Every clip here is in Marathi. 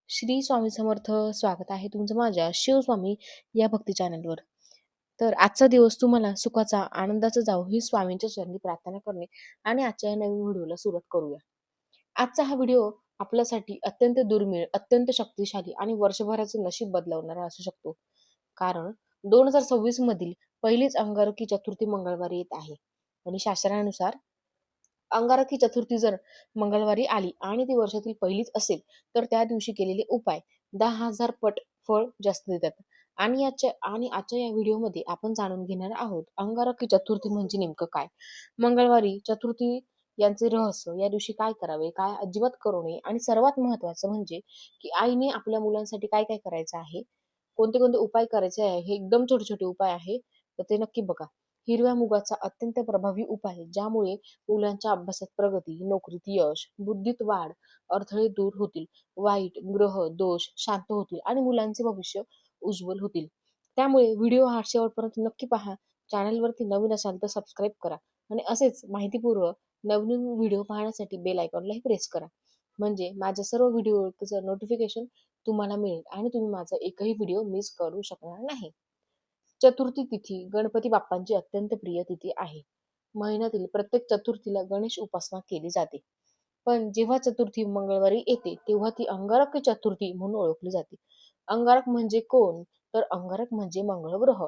श्री स्वामी समर्थ. स्वागत आहे तुमचं माझ्या शिवस्वामी या भक्ती चॅनलवर. तर आजचा दिवस तुम्हाला सुखाचा, आनंदाचा जावो ही स्वामींच्या चरणी प्रार्थना करणे आणि आजच्या या नवीन व्हिडिओला सुरुवात करूया. आजचा हा व्हिडिओ आपल्यासाठी अत्यंत दुर्मिळ, अत्यंत शक्तिशाली आणि वर्षभराचे नशीब बदलवणारा असू शकतो. कारण 2026 मधील पहिलीच अंगारकी चतुर्थी मंगळवारी येत आहे आणि शास्त्रानुसार अंगारकी चतुर्थी जर मंगळवारी आली आणि ती वर्षातील पहिलीच असेल तर त्या दिवशी केलेले उपाय 10,000 पट फळ जास्त देतात. आजच्या या व्हिडिओमध्ये आपण जाणून घेणार आहोत अंगारकी चतुर्थी म्हणजे नेमकं काय, मंगळवारी चतुर्थी यांचे रहस्य, या दिवशी काय करावे, काय अजिबात करू नये आणि सर्वात महत्वाचं म्हणजे की आईने आपल्या मुलांसाठी काय काय करायचं आहे, कोणते कोणते उपाय करायचे आहे. हे एकदम छोटे छोटे उपाय आहे, तर ते नक्की बघा. हिरव्या मुगाचा अत्यंत प्रभावी उपाय ज्यामुळे मुलांच्या अभ्यासात प्रगती, नोकरीत यश, बुद्धीत वाढ, अडथळे दूर होतील, वाईट ग्रह दोष शांत होतील आणि मुलांचे भविष्य उज्ज्वल होतील. त्यामुळे व्हिडिओ हा शेवटपर्यंत नक्की पहा. चॅनलवरती नवीन असाल तर सबस्क्राईब करा आणि असेच माहितीपूर्वक नवीन व्हिडिओ पाहण्यासाठी बेल आयकॉनलाही प्रेस करा. म्हणजे माझ्या सर्व व्हिडिओचं नोटिफिकेशन तुम्हाला मिळेल आणि तुम्ही माझा एकही व्हिडिओ मिस करू शकणार नाही. चतुर्थी तिथी गणपती बाप्पांची अत्यंत प्रिय तिथी आहे. महिन्यातील प्रत्येक चतुर्थीला गणेश उपासना केली जाते. पण जेव्हा चतुर्थी मंगळवारी येते तेव्हा ती अंगारक चतुर्थी म्हणून ओळखली जाते. अंगारक म्हणजे कोण? तर अंगारक म्हणजे मंगळ ग्रह.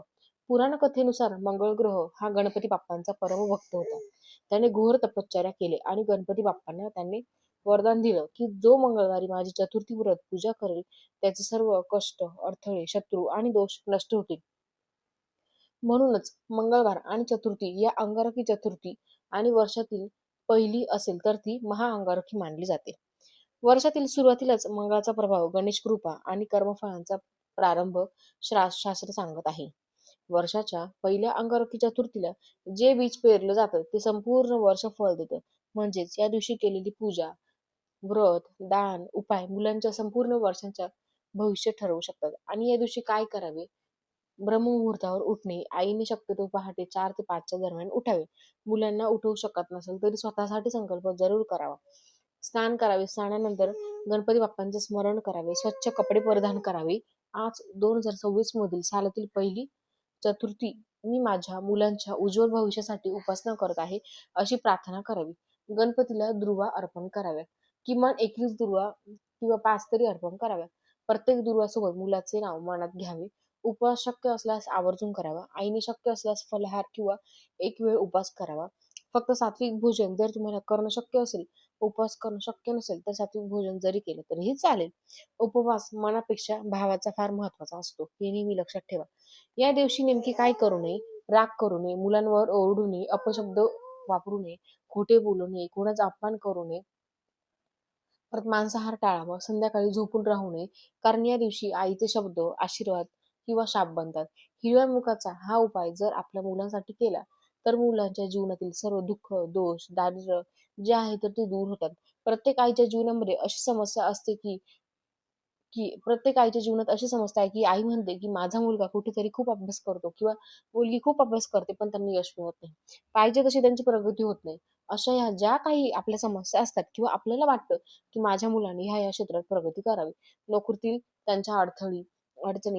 पुराण कथेनुसार मंगळ ग्रह हा गणपती बाप्पांचा परमभक्त होता. त्याने घोर तपश्चर्या केली आणि गणपती बाप्पांना त्याने वरदान दिलं की जो मंगळवारी माझी चतुर्थी व्रत पूजा करेल त्याचे सर्व कष्ट, अडथळे, शत्रू आणि दोष नष्ट होतील. म्हणूनच मंगळवार आणि चतुर्थी या अंगारकी चतुर्थी आणि वर्षातील पहिली असेल तर ती महाअंगारकी मानली जाते. वर्षातील सुरुवातीलाच मंगळाचा प्रभाव, गणेश कृपा आणि कर्मफळांचा प्रारंभ शास्त्र सांगत आहे. वर्षाच्या पहिल्या अंगारकी चतुर्थीला जे बीज पेरलं जातं ते संपूर्ण वर्ष फळ देतं. म्हणजेच या दिवशी केलेली पूजा, व्रत, दान, उपाय मुलांच्या संपूर्ण वर्षांच्या भविष्य ठरवू शकतात. आणि या दिवशी काय करावे? ब्रह्ममुहूर्तावर उठणे. आईने शक्यतो पहाटे 4 ते 5च्या दरम्यान उठावे. मुलांना उठवू शकत नसेल तरी स्वतःसाठी संकल्प जरूर करावा. स्नान करावे. स्नानानंतर गणपती बाप्पांचे स्मरण करावे. स्वच्छ कपडे परिधान करावे. आज 2026 मधील सालातील पहिली चतुर्थी मी माझ्या मुलांच्या उज्ज्वल भविष्यासाठी उपासना करत आहे अशी प्रार्थना करावी. गणपतीला दुर्वा अर्पण कराव्या. किमान 21 दुर्वा किंवा 5 तरी अर्पण कराव्या. प्रत्येक दुर्वासोबत मुलाचे नाव मनात घ्यावे. उपवास शक्य असल्यास आवर्जून करावा. आईने शक्य असल्यास फलाहार किंवा एक वेळ उपवास करावा. फक्त सात्विक भोजन जर तुम्हाला करणं शक्य असेल, उपवास करणं शक्य नसेल तर सात्विक भोजन जरी केलं तरीही चालेल. उपवास मनापेक्षा भावाचा फार महत्वाचा असतो, हे नेहमी लक्षात ठेवा. या दिवशी नेमकी काय करू नये? राग करू नये, मुलांवर ओरडू नये, अपशब्द वापरू नये, खोटे बोलू नये, कोणाचा अपमान करू नये, परत मांसाहार टाळावा, संध्याकाळी झोपून राहू नये. कारण या दिवशी आईचे शब्द आशीर्वाद किंवा शाप बनतात. हिरव्या मुगाचा हा उपाय जर आपल्या मुलांसाठी केला तर मुलांच्या जीवनातील सर्व दुःख, दोष, दारिद्र्य जे आहे तर ते दूर होतात. प्रत्येक आईच्या जीवनामध्ये अशी समस्या असते की प्रत्येक आईच्या जीवनात अशी समस्या आहे की आई म्हणते की माझा मुलगा कुठेतरी खूप अभ्यास करतो किंवा मुलगी खूप अभ्यास करते पण त्यांना यश मिळत नाही, पाहिजे तशी त्यांची प्रगती होत नाही. अशा ह्या ज्या काही आपल्या समस्या असतात किंवा आपल्याला वाटतं की माझ्या मुलाने ह्या क्षेत्रात प्रगती करावी, नोकरीतील त्यांच्या अडचणी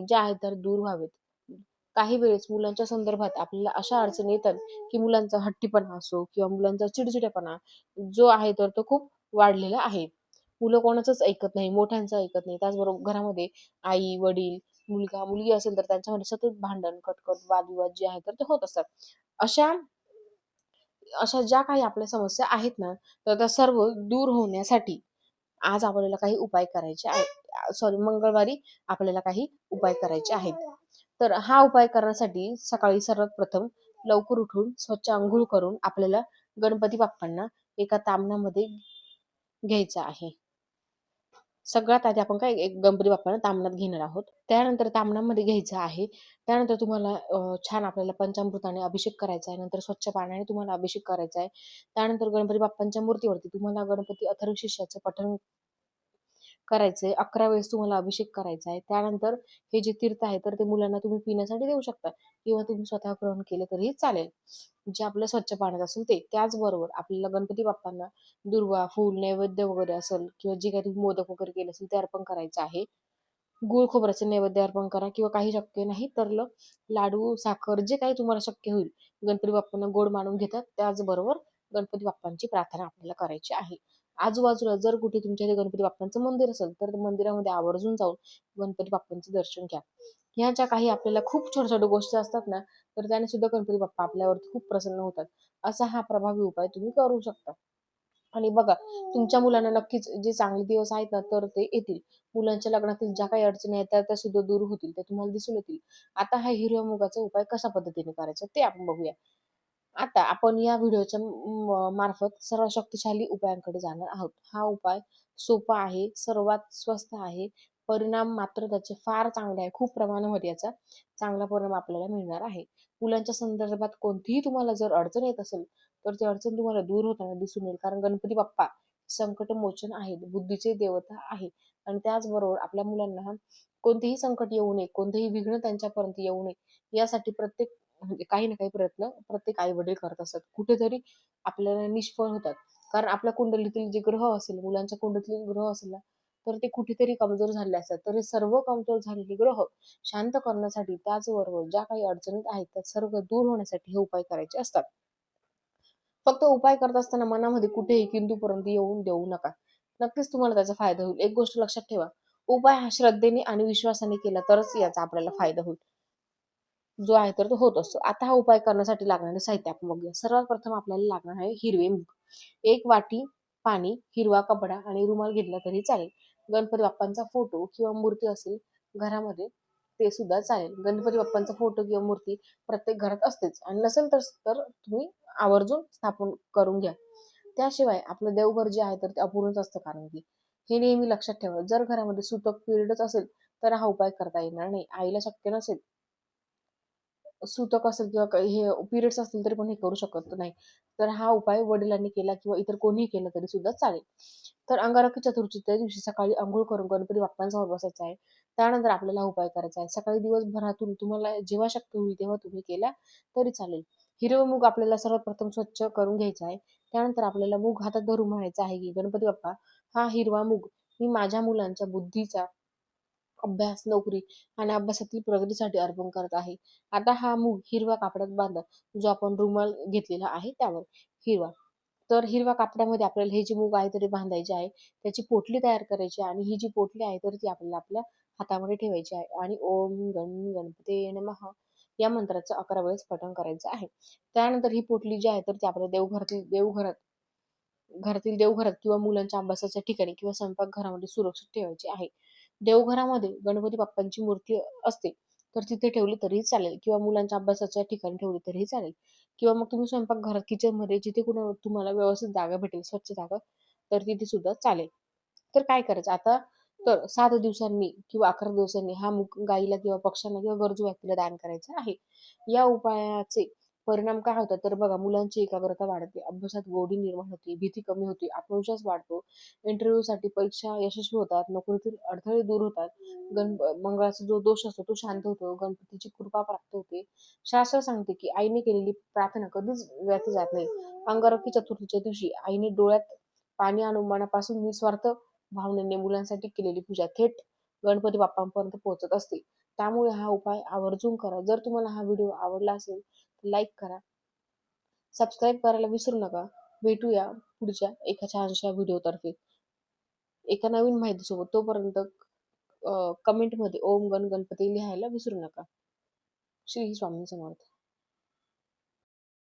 ज्या आहेत तर दूर व्हावेत. काही वेळेस मुलांच्या संदर्भात आपल्याला अशा अडचणी येतात की मुलांचा हट्टीपणा असो किंवा मुलांचा चिडचिडेपणा जो आहे तर तो खूप वाढलेला आहे. मुलं कोणाचंच ऐकत नाही, मोठ्यांचं ऐकत नाही. त्याचबरोबर घरामध्ये आई, वडील, मुलगा, मुलगी असेल तर त्यांच्यामध्ये सतत भांडण, कटकट, वादविवाद जे आहेत तर ते होत असतात. अशा अशा ज्या काही आपल्या समस्या आहेत ना, तर त्या सर्व दूर होण्यासाठी आज आपल्याला काही उपाय करायचे आहेत. मंगळवारी आपल्याला काही उपाय करायचे आहेत. तर हा उपाय करण्यासाठी सकाळी सर्वात प्रथम लवकर उठून स्वच्छ अंघोळ करून आपल्याला गणपती बाप्पांना एका तामणामध्ये घ्यायचं आहे. सगळ्यात आधी आपण काय एक गणपती बाप्पांना तामणात घेणार आहोत. त्यानंतर तामणामध्ये घ्यायचं आहे. त्यानंतर तुम्हाला छान आपल्याला पंचामृताने अभिषेक करायचा आहे. नंतर स्वच्छ पाण्याने तुम्हाला अभिषेक करायचा आहे. त्यानंतर गणपती बाप्पांच्या मूर्तीवरती तुम्हाला गणपती अथर्वशीर्षाचं पठण करायचंय. 11 वेळेस तुम्हाला अभिषेक करायचा आहे. त्यानंतर हे जे तीर्थ आहे तर ते मुलांना तुम्ही पिण्यासाठी देऊ शकता किंवा तुम्ही स्वतः ग्रहण केलं तरीही चालेल. जे आपलं स्वच्छ पाण्यात असेल ते. त्याचबरोबर आपल्याला गणपती बाप्पांना दुर्वा, फूल, नैवेद्य वगैरे असेल किंवा जे काही तुम्ही मोदक वगैरे केले असेल ते अर्पण करायचं आहे. गूळ खोबऱ्याचे नैवेद्य अर्पण करा किंवा काही शक्य नाही तर लाडू, साखर जे काही तुम्हाला शक्य होईल. गणपती बाप्पांना गोड मानून घेतात. त्याचबरोबर गणपती बाप्पांची प्रार्थना आपल्याला करायची आहे. आजूबाजूला जर कुठे तुमच्या इथे गणपती बाप्पांचं मंदिर असेल तर मंदिरामध्ये आवर्जून जाऊन गणपती बाप्पांचं दर्शन घ्या. ह्या ज्या काही आपल्याला खूप छोट्या-छोट्या गोष्टी असतात ना, तर त्याने सुद्धा गणपती बाप्पा आपल्यावरती खूप प्रसन्न होतात. असा हा प्रभावी उपाय तुम्ही करू शकता. आणि बघा, तुमच्या मुलांना नक्कीच जे चांगले दिवस आहेत ना, तर ते येतील. मुलांच्या लग्नातील ज्या काही अडचणी आहेत त्या सुद्धा दूर होतील. त्या तुम्हाला दिसून येतील. आता हा हिरव्या मुगाचा उपाय कशा पद्धतीने करायचा ते आपण बघूया. आता आपण या व्हिडिओच्या मार्फत सर्व शक्तिशाली उपायांकडे जाणार आहोत. हा उपाय सोपा आहे, सर्वात स्वस्त आहे. परिणाम मात्र त्याचे फार चांगले आहे. खूप प्रमाणामध्ये याचा चांगला परिणाम आपल्याला मिळणार आहे. मुलांच्या संदर्भात कोणतीही तुम्हाला जर अडचण येत असेल, तर ती अडचण तुम्हाला दूर होताना दिसून येईल. कारण गणपती बाप्पा संकटमोचन आहेत, बुद्धीचे देवता आहे आणि त्याचबरोबर आपल्या मुलांना कोणतेही संकट येऊ नये, कोणतेही विघ्न त्यांच्यापर्यंत येऊ नये, यासाठी प्रत्येक म्हणजे काही ना काही प्रयत्न प्रत्येक आई-वडील करत असतात. कुठेतरी आपल्याला निष्फळ होतात. कारण आपल्या कुंडलीतील जे ग्रह असेल, मुलांच्या कुंडलीतील ग्रह असेल ना, तर ते कुठेतरी कमजोर झालेले असतात. तर हे सर्व कमजोर झालेले ग्रह शांत करण्यासाठी त्याचबरोबर ज्या काही अडचणीत आहेत, त्या सर्व दूर होण्यासाठी हे उपाय करायचे असतात. फक्त उपाय करत असताना मनामध्ये कुठेही किंतुपर्यंत येऊन देऊ नका. नक्कीच तुम्हाला त्याचा फायदा होईल. एक गोष्ट लक्षात ठेवा, उपाय हा श्रद्धेने आणि विश्वासाने केला तरच याचा आपल्याला फायदा होईल. जो आहे तर तो होत असतो. आता हा उपाय करण्यासाठी लागणारे साहित्य आपण बघूया. सर्वात प्रथम आपल्याला लागणार आहे हिरवे मूग. 1 वाटी पाणी, हिरवा कपडा आणि रुमाल घेतला तरी चालेल. गणपती बाप्पांचा फोटो किंवा मूर्ती असेल घरामध्ये ते सुद्धा चालेल. गणपती बाप्पांचा फोटो किंवा मूर्ती प्रत्येक घरात असतेच आणि नसेल तर तुम्ही आवर्जून स्थापन करून घ्या. त्याशिवाय आपलं देवघर जे आहे तर ते अपूर्णच असतं कारण की हे नेहमी लक्षात ठेवा. जर घरामध्ये सुतक पिरियडच असेल तर हा उपाय करता येणार नाही. आईला शक्य नसेल सुतक असेल किंवा हे पिरियड्स असतील तरी पण हे करू शकत नाही. तर हा उपाय वडिलांनी केला किंवा इतर कोणीही केला तरी सुद्धा चालेल. तर अंगारकी चतुर्थीच्या दिवशी सकाळी अंघोळ करून गणपती बाप्पांसमोर बसायचं आहे. त्यानंतर आपल्याला हा उपाय करायचा आहे. सकाळी दिवसभरातून तुम्हाला जेव्हा शक्य होईल तेव्हा तुम्ही केला तरी चालेल. हिरवं मूग आपल्याला सर्वात प्रथम स्वच्छ करून घ्यायचं आहे. त्यानंतर आपल्याला मूग हातात धरून म्हणायचं आहे की गणपती बाप्पा हा हिरवा मूग मी माझ्या मुलांच्या बुद्धीचा अभ्यास, नोकरी आणि अभ्यासातील प्रगतीसाठी अर्पण करत आहे. आता हा मूग हिरव्या कापडात बांधा, जो आपण रुमाल घेतलेला आहे त्यावर हिरवा. तर हिरव्या कापडामध्ये आपल्याला हे जे मूग आहे तर ते बांधायचे आहे. त्याची पोटली तयार करायची आणि ही जी पोटली आहे तर ती आपल्याला आपल्या हातामध्ये ठेवायची आहे आणि ओम गण गणपते नमः या मंत्राचं 11 वेळेस पठण करायचं आहे. त्यानंतर ही पोटली जी आहे तर ती आपल्या देवघरात किंवा मुलांच्या अभ्यासाच्या ठिकाणी किंवा स्वयंपाकघरामध्ये सुरक्षित ठेवायची आहे. देवघरामध्ये गणपती बाप्पांची मूर्ती असते, तर तिथे ठेवली तरीही चालेल किंवा मुलांच्या अभ्यासाच्या ठिकाणी ठेवली तरीही चालेल किंवा मग तुम्ही स्वयंपाकघरात किचनमध्ये जिथे कुठे तुम्हाला व्यवस्थित जागा भेटेल, स्वच्छ जागा, तर तिथे सुद्धा चालेल. तर काय करायचं आता? तर 7 दिवसांनी किंवा 11 दिवसांनी हा मूग गाईला किंवा पक्ष्यांना किंवा गरजू व्यक्तीला दान करायचा आहे. या उपायाचे परिणाम काय होतात तर बघा मुलांची एकाग्रता वाढते, अभ्यासात गोडी निर्माण होते, भीती कमी होते, आत्मविश्वास वाढतो, इंटरव्ह्यूसाठी परीक्षा यशस्वी होतात, नोकरीतील अडथळे दूर होतात, मंगळाचा जो दोष असतो तो शांत होतो, गणपतीची कृपा प्राप्त होते. शास्त्र सांगते की आईने केलेली प्रार्थना कधीच व्यर्थ जात नाही. अंगारकी चतुर्थीच्या दिवशी आईने डोळ्यात पाणी आणून मनापासून निस्वार्थ भावनेने मुलांसाठी केलेली पूजा थेट गणपती बाप्पांपर्यंत पोहोचत असते. त्यामुळे हा उपाय आवर्जून करा. जर तुम्हाला हा व्हिडिओ आवडला असेल तर लाईक करा, सबस्क्राईब करायला विसरू नका. भेटूया पुढच्या एका छानशा व्हिडिओतर्फे एका नवीन माहितीसोबत. तोपर्यंत कमेंटमध्ये ओम गण गणपती लिहायला विसरू नका. श्री स्वामी समर्थ.